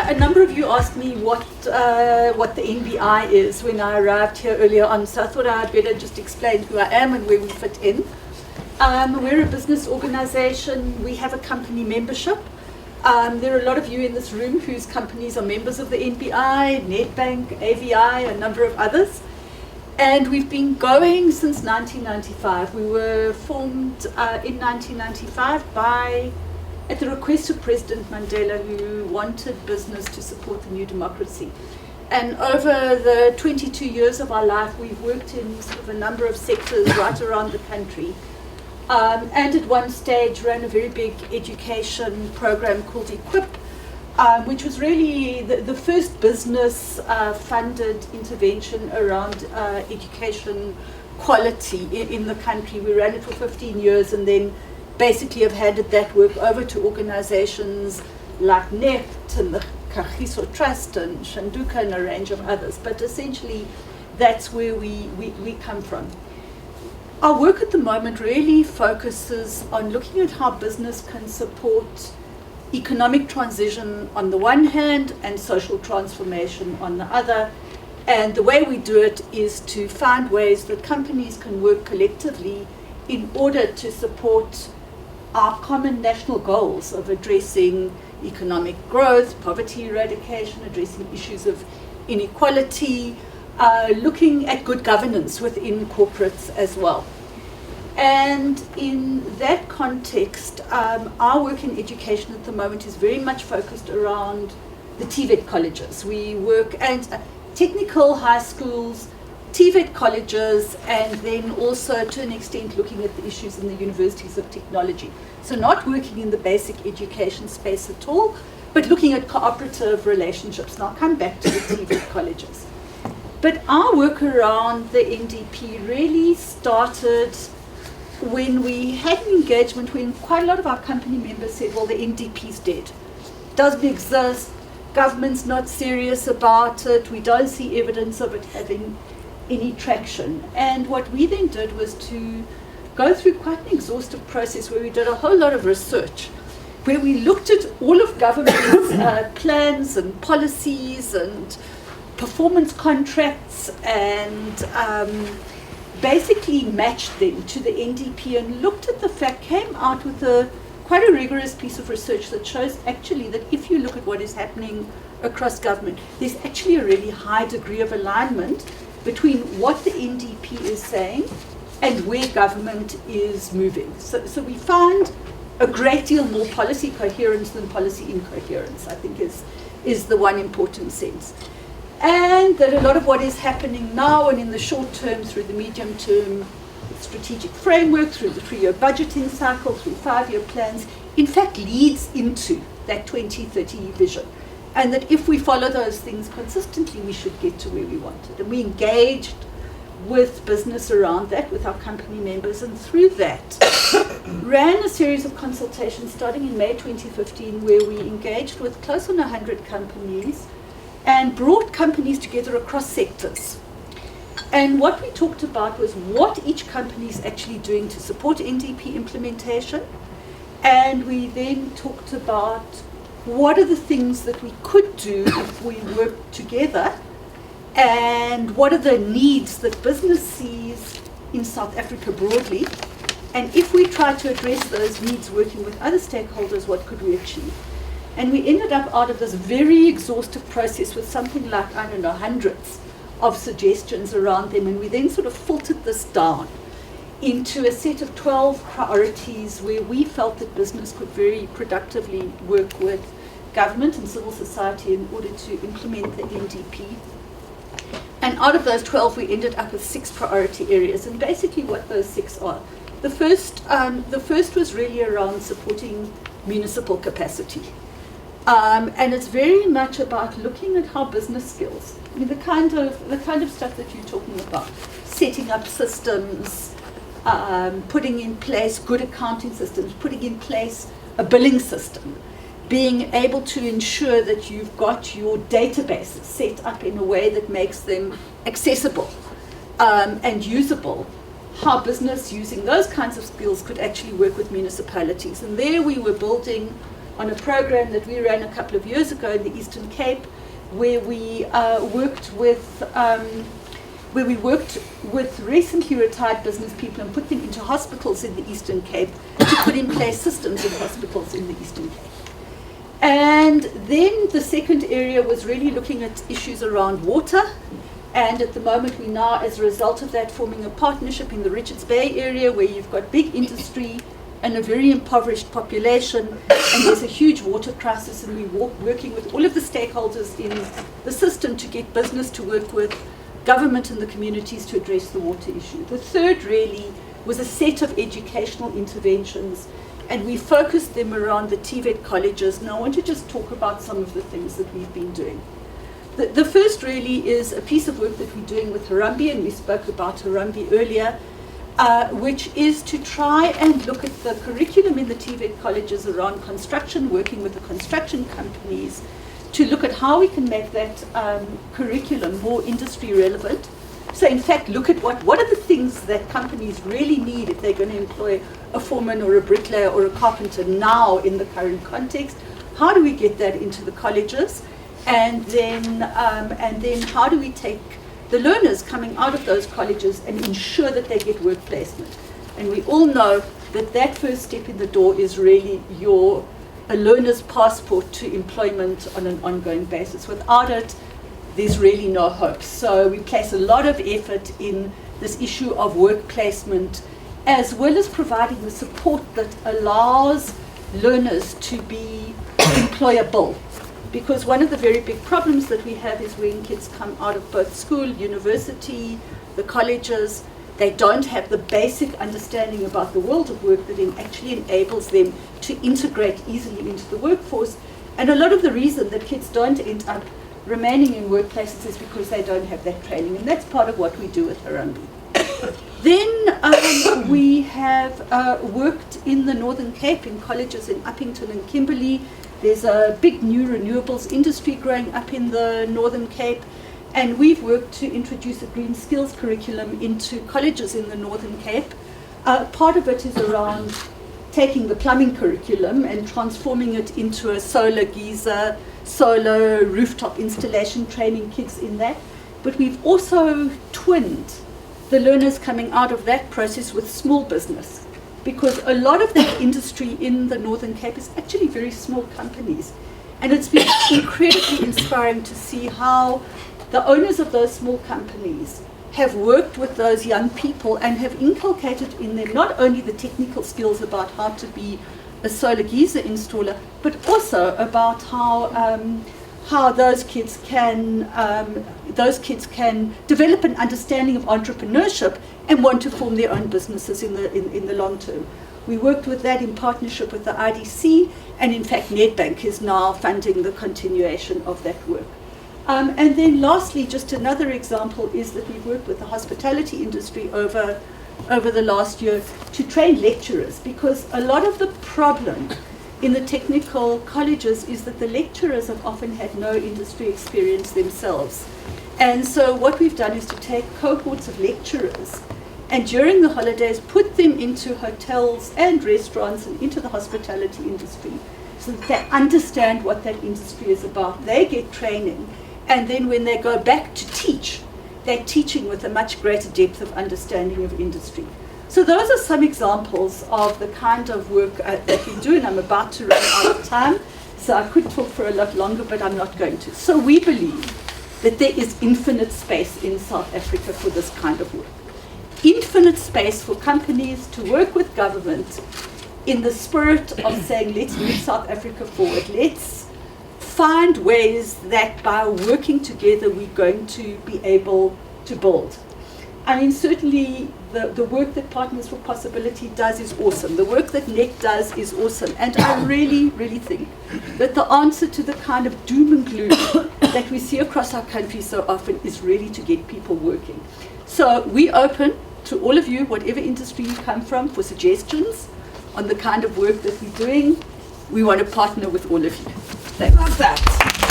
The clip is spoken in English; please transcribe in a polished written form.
a number of you asked me what the NBI is when I arrived here earlier on, so I thought I'd better just explain who I am and where we fit in. We're a business organization. We have a company membership. There are a lot of you in this room whose companies are members of the NBI, Nedbank, AVI, a number of others. And we've been going since 1995. We were formed in 1995 at the request of President Mandela, who wanted business to support the new democracy. And over the 22 years of our life, we've worked in sort of a number of sectors right around the country. And at one stage ran a very big education program called Equip, which was really the first business funded intervention around education quality in the country. We ran it for 15 years and then basically have handed that work over to organizations like NEFT and the Kagiso Trust and Shanduka and a range of others. But essentially, that's where we come from. Our work at the moment really focuses on looking at how business can support economic transition on the one hand and social transformation on the other. And the way we do it is to find ways that companies can work collectively in order to support our common national goals of addressing economic growth, poverty eradication, addressing issues of inequality, looking at good governance within corporates as well. And in that context, our work in education at the moment is very much focused around the TVET colleges. We work at technical high schools, TVET colleges, and then also to an extent looking at the issues in the universities of technology. So not working in the basic education space at all, but looking at cooperative relationships. And I'll come back to the TVET colleges. But our work around the NDP really started when we had an engagement when quite a lot of our company members said, well, the NDP's dead. Doesn't exist, government's not serious about it, we don't see evidence of it having any traction. And what we then did was to go through quite an exhaustive process where we did a whole lot of research, where we looked at all of government's plans and policies and performance contracts and basically matched them to the NDP and looked at the fact, came out with quite a rigorous piece of research that shows actually that if you look at what is happening across government, there's actually a really high degree of alignment between what the NDP is saying and where government is moving. So we find a great deal more policy coherence than policy incoherence, I think is the one important sense. And that a lot of what is happening now and in the short term, through the medium term strategic framework, through the 3-year budgeting cycle, through 5-year plans, in fact leads into that 2030 vision. And that if we follow those things consistently, we should get to where we wanted. And we engaged with business around that, with our company members, and through that ran a series of consultations starting in May 2015, where we engaged with close on 100 companies and brought companies together across sectors. And what we talked about was what each company is actually doing to support NDP implementation. And we then talked about what are the things that we could do if we work together, and what are the needs that business sees in South Africa broadly. And if we try to address those needs working with other stakeholders, what could we achieve? And we ended up out of this very exhaustive process with something like, I don't know, hundreds of suggestions around them. And we then sort of filtered this down into a set of 12 priorities where we felt that business could very productively work with government and civil society in order to implement the NDP. And out of those 12, we ended up with 6 priority areas. And basically what those 6 are. The first was really around supporting municipal capacity. And it's very much about looking at how business skills, I mean, the kind of stuff that you're talking about, setting up systems, putting in place good accounting systems, putting in place a billing system, being able to ensure that you've got your databases set up in a way that makes them accessible and usable, how business using those kinds of skills could actually work with municipalities. And there we were building on a program that we ran a couple of years ago in the Eastern Cape, where we worked with recently retired business people and put them into hospitals in the Eastern Cape to put in place systems in hospitals in the Eastern Cape. And then the second area was really looking at issues around water. And at the moment we now, as a result of that, forming a partnership in the Richards Bay area where you've got big industry and a very impoverished population, and there's a huge water crisis, and we're working with all of the stakeholders in the system to get business to work with government and the communities to address the water issue. The third really was a set of educational interventions, and we focused them around the TVET colleges. Now I want to just talk about some of the things that we've been doing. The first really is a piece of work that we're doing with Harambee, and we spoke about Harambee earlier, which is to try and look at the curriculum in the TVET colleges around construction, working with the construction companies, to look at how we can make that curriculum more industry relevant. So in fact, look at what are the things that companies really need if they're going to employ a foreman or a bricklayer or a carpenter now in the current context. How do we get that into the colleges? And then how do we take the learners coming out of those colleges and ensure that they get work placement? And we all know that that first step in the door is really a learner's passport to employment on an ongoing basis. Without it, there's really no hope. So we place a lot of effort in this issue of work placement, as well as providing the support that allows learners to be employable. Because one of the very big problems that we have is when kids come out of both school, university, the colleges, they don't have the basic understanding about the world of work that actually enables them to integrate easily into the workforce. And a lot of the reason that kids don't end up remaining in workplaces is because they don't have that training. And that's part of what we do with Harambee. Then we have worked in the Northern Cape in colleges in Uppington and Kimberley. There's a big new renewables industry growing up in the Northern Cape, and we've worked to introduce a green skills curriculum into colleges in the Northern Cape. Part of it is around taking the plumbing curriculum and transforming it into a solar geyser, solar rooftop installation, training kids in that. But we've also twinned the learners coming out of that process with small business, because a lot of that industry in the Northern Cape is actually very small companies. And it's been incredibly inspiring to see how the owners of those small companies have worked with those young people and have inculcated in them not only the technical skills about how to be a solar geyser installer, but also about how those kids can develop an understanding of entrepreneurship and want to form their own businesses in the long term. We worked with that in partnership with the IDC, and in fact Nedbank is now funding the continuation of that work. And then lastly, just another example is that we've worked with the hospitality industry over the last year to train lecturers, because a lot of the problem in the technical colleges is that the lecturers have often had no industry experience themselves. And so what we've done is to take cohorts of lecturers and during the holidays put them into hotels and restaurants and into the hospitality industry so that they understand what that industry is about. They get training, and then when they go back to teach, they're teaching with a much greater depth of understanding of industry. So those are some examples of the kind of work that we do, and I'm about to run out of time, so I could talk for a lot longer, but I'm not going to. So we believe that there is infinite space in South Africa for this kind of work. Infinite space for companies to work with government in the spirit of saying, let's move South Africa forward. Let's find ways that by working together we're going to be able to build. I mean, certainly the work that Partners for Possibility does is awesome. The work that NEC does is awesome. And I really, really think that the answer to the kind of doom and gloom that we see across our country so often is really to get people working. So we open to all of you, whatever industry you come from, for suggestions on the kind of work that we're doing. We want to partner with all of you. Thanks. Love that.